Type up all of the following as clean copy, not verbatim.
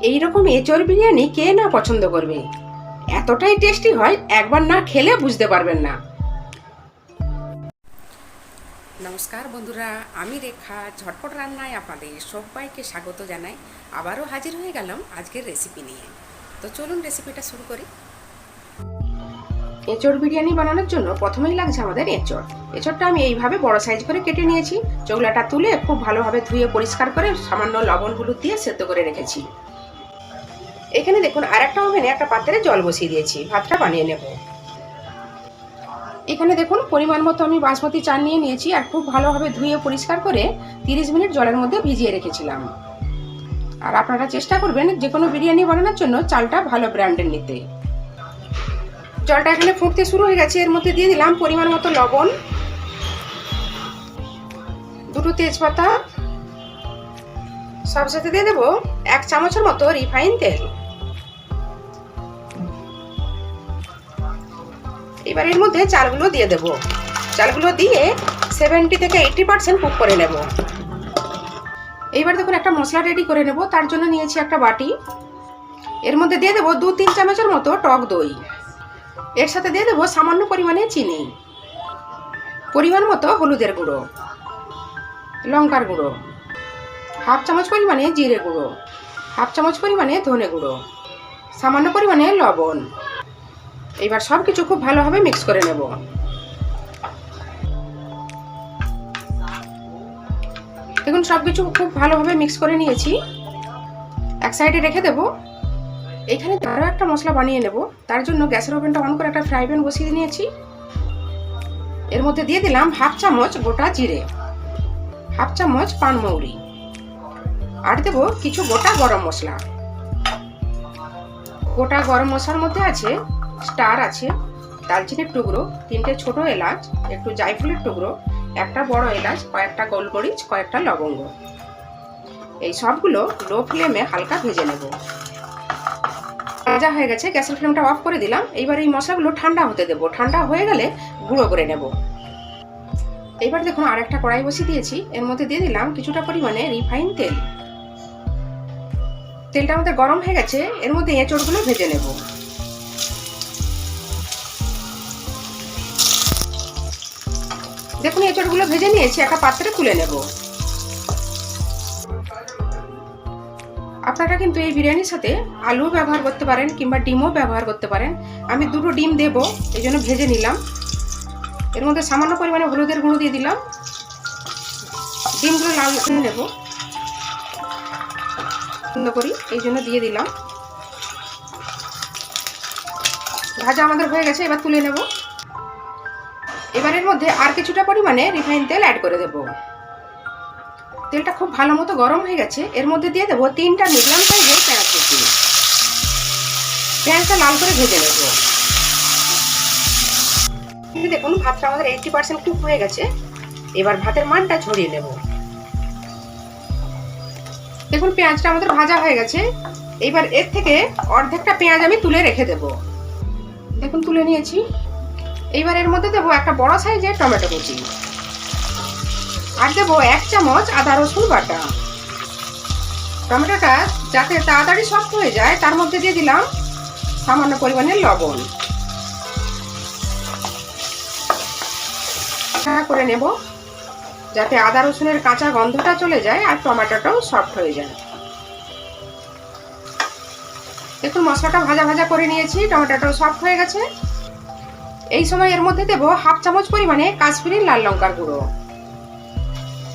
এই রকম এঁচোড় বিরিয়ানি কে না পছন্দ করবে। এতটাই টেস্টি হয়, একবার না খেলে বুঝতে পারবেন না। নমস্কার বন্ধুরা, আমি রেখা ঝটপট রান্নায় আপনাদের সবাইকে স্বাগত জানাই। আবারও হাজির হয়ে গেলাম আজকের রেসিপি নিয়ে। তো চলুন রেসিপিটা শুরু করি। এঁচোড় বিরিয়ানি বানানোর জন্য প্রথমেই লাগছে আমাদের এঁচোড়। এঁচোড়টা আমি এইভাবে বড় সাইজ করে কেটে নিয়েছি। চোগলাটা তুলে খুব ভালোভাবে ধুয়ে পরিষ্কার করে সামান্য লবণ হলুদ দিয়ে সেদ্ধ করে রেখেছি। এখানে দেখুন আর একটা ওভেনে একটা পাত্রে জল বসিয়ে দিয়েছি, ভাতটা বানিয়ে নেব। এখানে দেখুন পরিমাণ মতো আমি বাসমতি চাল নিয়ে নিয়েছি আর খুব ভালোভাবে ধুয়ে পরিষ্কার করে 30 মিনিট জলের মধ্যে ভিজিয়ে রেখেছিলাম। আর আপনারা চেষ্টা করবেন যে কোনো বিরিয়ানি বানানোর জন্য চালটা ভালো ব্র্যান্ডের নিতে। জলটা এখানে ফুটতে শুরু হয়ে গেছে, এর মধ্যে দিয়ে দিলাম পরিমাণ মতো লবণ, দুটো তেজপাতা, সব সাথে দিয়ে দেবো 1 চামচের মতো রিফাইন তেল। এবার এর মধ্যে চালগুলো দিয়ে দেব। চালগুলো দিয়ে 70 থেকে 80% কুক করে নেব। এইবার দেখুন একটা মশলা রেডি করে নেব। তার জন্য নিয়েছি একটা বাটি, এর মধ্যে দিয়ে দেবো 2-3 চামচের মতো টক দই। এর সাথে দিয়ে দেবো সামান্য পরিমাণে চিনি, পরিমাণ মতো হলুদের গুঁড়ো, লঙ্কার গুঁড়ো, 1/2 চামচ পরিমাণে জিরে গুঁড়ো, 1/2 চামচ পরিমাণে ধনে গুঁড়ো, সামান্য পরিমাণে লবণ। এবার সব কিছু খুব ভালোভাবে মিক্স করে নেব। দেখুন সবকিছু খুব ভালোভাবে মিক্স করে নিয়েছি, এক সাইডে রেখে দেব। এখানে আরও একটা মশলা বানিয়ে নেব। তার জন্য গ্যাসের ওভেনটা অন করে একটা ফ্রাই প্যান বসিয়ে নিয়েছি। এর মধ্যে দিয়ে দিলাম 1/2 চামচ গোটা জিরে, 1/2 চামচ পানমৌরি, আর দেব কিছু গোটা গরম মশলা। গোটা গরম মশলার মধ্যে আছে স্টার আছে, দালচিনির টুকরো, 3টে ছোট এলাচ, একটু জায়ফলের টুকরো, একটা বড় এলাচ, কয়েকটা গোলমরিচ, কয়েকটা লবঙ্গ। এই সবগুলো লো ফ্লেমে হালকা ভেজে নেব। ভাজা হয়ে গেছে, গ্যাসের ফ্লেমটা অফ করে দিলাম। এইবার এই মশলাগুলো ঠান্ডা হতে দেব। ঠান্ডা হয়ে গেলে গুঁড়ো করে নেব। এইবার দেখুন আর একটা কড়াই বসিয়ে দিয়েছি, এর মধ্যে দিয়ে দিলাম কিছুটা পরিমাণে রিফাইন তেল। তেলটা আমাদের গরম হয়ে গেছে, এর মধ্যে এঁচোড়গুলো ভেজে নেব। দেখুন এঁচোড়গুলো ভেজে নিয়েছি, একটা পাত্রে তুলে নেব। আপনারা কিন্তু এই বিরিয়ানির সাথে আলু ব্যবহার করতে পারেন কিংবা ডিমও ব্যবহার করতে পারেন। আমি 2টো ডিম দেব, এই জন্য ভেজে নিলাম। এর মধ্যে সামান্য পরিমাণে হলুদের গুঁড়ো দিয়ে দিলাম। ডিমগুলো লাল করে নেব সুন্দর করি, এই জন্য দিয়ে দিলাম। ভাজা আমাদের হয়ে গেছে, এবার তুলে নেব। এবার এর মধ্যে আর কিছুটা পরিমাণে রিফাইন তেল অ্যাড করে দেব। তেলটা খুব ভালো মতো গরম হয়ে গেছে, এর মধ্যে দিয়ে দেবো 3টা মিডিয়াম সাইজের পেঁয়াজ কুচি। পেঁয়াজটা লাল করে ভেজে নেব। দেখুন ভাতটা আমাদের 80% কুক হয়ে গেছে। এবার ভাতের মানটা ছড়িয়ে নেব। দেখুন পেঁয়াজটা আমাদের ভাজা হয়ে গেছে। এইবার এর থেকে অর্ধেকটা পেঁয়াজ আমি তুলে রেখে দেব। দেখুন তুলে নিয়েছি। এইবার এর মধ্যে দেবো একটা বড় সাইজের টমেটো কুচি, আর দেবো 1 চামচ আদা রসুন বাটা। টমেটোটা যাতে তাড়াতাড়ি সফট হয়ে যায় তার মধ্যে দিয়ে দিলাম সামান্য পরিমাণে লবণ। করে নেব যাতে আদা রসুনের কাঁচা গন্ধটা চলে যায় আর টমেটোটাও সফট হয়ে যায়। দেখুন মশলাটা ভাজা ভাজা করে নিয়েছি, টমেটোটাও সফট হয়ে গেছে। এই সময় এর মধ্যে দেবো 1/2 চামচ পরিমাণে কাশ্মীরি লাল লঙ্কার গুঁড়ো,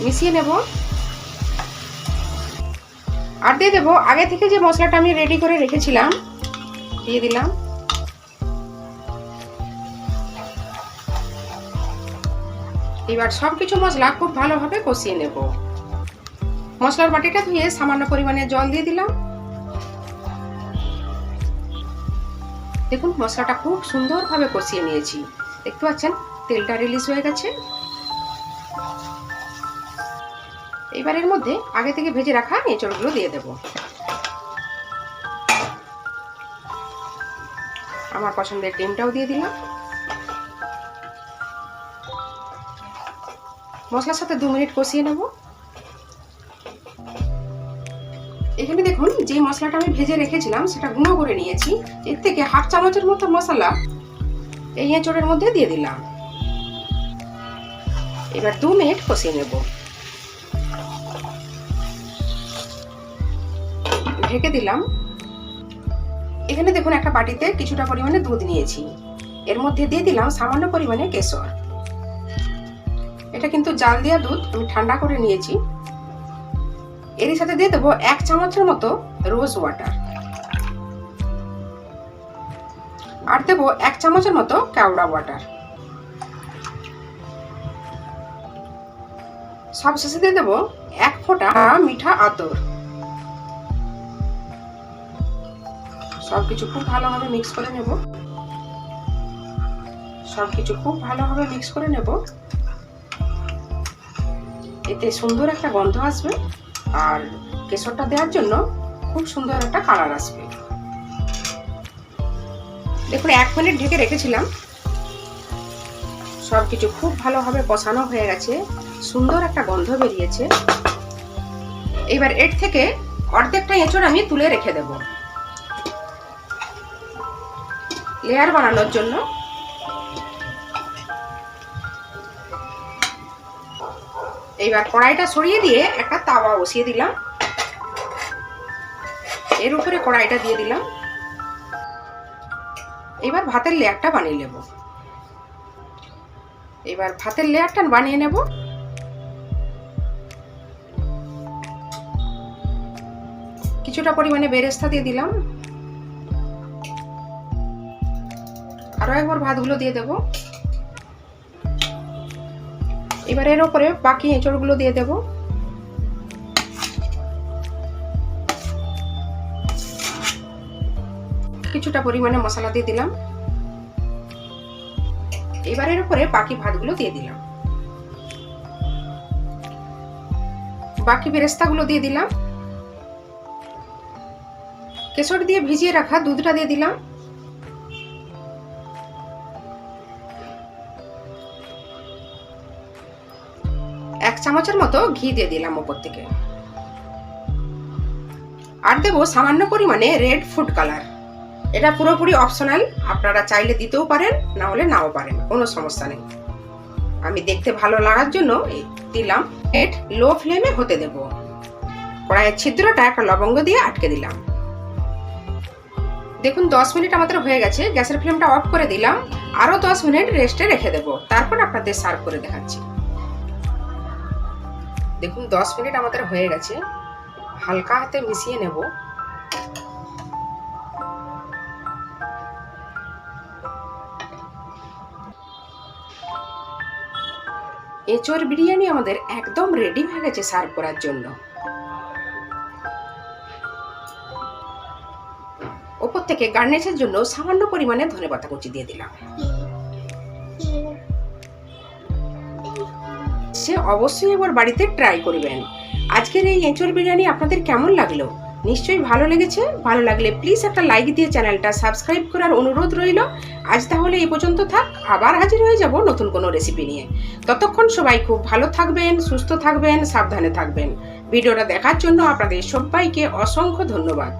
মিশিয়ে নেব। আর দিয়ে দেবো আগে থেকে যে মশলাটা আমি রেডি করে রেখেছিলাম, দিয়ে দিলাম। এবার সবকিছু মশলা খুব ভালোভাবে কষিয়ে নেব। মশলার বাটিটা ধুয়ে সামান্য পরিমাণে জল দিয়ে দিলাম। দেখুন মশলাটা খুব সুন্দরভাবে কষিয়ে নিয়েছি, দেখতে পাচ্ছেন তেলটা রিলিজ হয়ে গেছে। এবার এর মধ্যে আগে থেকে ভেজে রাখা এঁচোড়গুলো দিয়ে দেব। আমার পছন্দের ডিমটাও দিয়ে দিলাম। মশলার সাথে 2 মিনিট কষিয়ে নেব। এখানে দেখুন যে মশলাটা আমি ভেজে রেখেছিলাম সেটা গুঁড়ো করে নিয়েছি। এর থেকে হাফ চামচের মতো মশলা এই এঁচোড়ের মধ্যে দিয়ে দিলাম। এবার 2 মিনিট কষিয়ে নেব। ঢেকে দিলাম। এখানে দেখুন একটা বাটিতে কিছুটা পরিমাণে দুধ নিয়েছি। এর মধ্যে দিয়ে দিলাম সামান্য পরিমাণে কেশর। এটা কিন্তু জাল দেওয়া দুধ, আমি ঠান্ডা করে নিয়েছি। এর সাথে দিয়ে দেবো 1 চামচের মতো রোজ ওয়াটার, আর দেবো 1 চামচের মতো কেওড়া ওয়াটার। সবশেষে দিয়ে দেবো 1 ফোঁটা মিঠা আতর। সবকিছু খুব ভালোভাবে মিক্স করে নেব। এতে সুন্দর একটা গন্ধ আসবে, আর কেশরটা দেওয়ার জন্য খুব সুন্দর একটা কালার আসবে। দেখুন 1 মিনিট ঢেকে রেখেছিলাম। সবকিছু খুব ভালোভাবে কষানো হয়ে গেছে, সুন্দর একটা গন্ধ বেরিয়েছে। এবার এর থেকে অর্ধেকটা এঁচড় আমি তুলে রেখে দেব লেয়ার বানানোর জন্য। এইবার কড়াইটা সরিয়ে দিয়ে একটা তাওয়া বসিয়ে দিলাম। এর উপরে কড়াইটা দিয়ে দিলাম। এবার ভাতের লেয়ারটা বানিয়ে নেব। কিছুটা পরিমাণে বেরেস্তা দিয়ে দিলাম। আরো একবার ভাতগুলো দিয়ে দেব। এবার এর উপরে বাকি এঁচড়গুলো দিয়ে দেব। কিছুটা পরিমাণে মশলা দিয়ে দিলাম। এবার এর উপরে বাকি ভাতগুলো দিয়ে দিলাম। বাকি বেরেস্তাগুলো দিয়ে দিলাম। কেশর দিয়ে ভিজিয়ে রাখা দুধটা দিয়ে দিলাম। এক চামচের মতো ঘি দিয়ে দিলাম উপর থেকে। আর দেবো সামান্য পরিমাণে রেড ফুড কালার। এটা পুরোপুরি অপশনাল, আপনারা চাইলে দিতেও পারেন, না হলে নাও পারেন, কোনো সমস্যা নেই। আমি দেখতে ভালো লাগার জন্য দিলাম। লো ফ্লেমে হতে দেব। কড়াইয়ের ছিদ্রটা একটা লবঙ্গ দিয়ে আটকে দিলাম। দেখুন 10 মিনিট আমাদের হয়ে গেছে। গ্যাসের ফ্লেমটা অফ করে দিলাম। আরো 10 মিনিট রেস্টে রেখে দেব, তারপর আপনাদের সার্ভ করে দেখাচ্ছি। দেখুন 10 মিনিট আমাদের হয়ে গেছে। হালকা হাতে মিশিয়ে নেব। এঁচড় বিরিয়ানি আমাদের একদম রেডি হয়ে গেছে সার্ভ করার জন্য। ওপর থেকে গার্নিশের জন্য সামান্য পরিমাণে ধনেপাতা কুচি দিয়ে দিলাম। সে অবশ্যই এবার বাড়িতে ট্রাই করবেন। আজকের এই এঁচড় বিরিয়ানি আপনাদের কেমন লাগলো? নিশ্চয়ই ভালো লেগেছে। ভালো লাগলে প্লিজ একটা লাইক দিয়ে চ্যানেলটা সাবস্ক্রাইব করার অনুরোধ রইল। আজ তাহলে এই পর্যন্ত থাক। আবার হাজির হয়ে যাব নতুন কোনো রেসিপি নিয়ে। ততক্ষণ সবাই খুব ভালো থাকবেন, সুস্থ থাকবেন, সাবধানে থাকবেন। ভিডিওটা দেখার জন্য আপনাদের সবাইকে অসংখ্য ধন্যবাদ।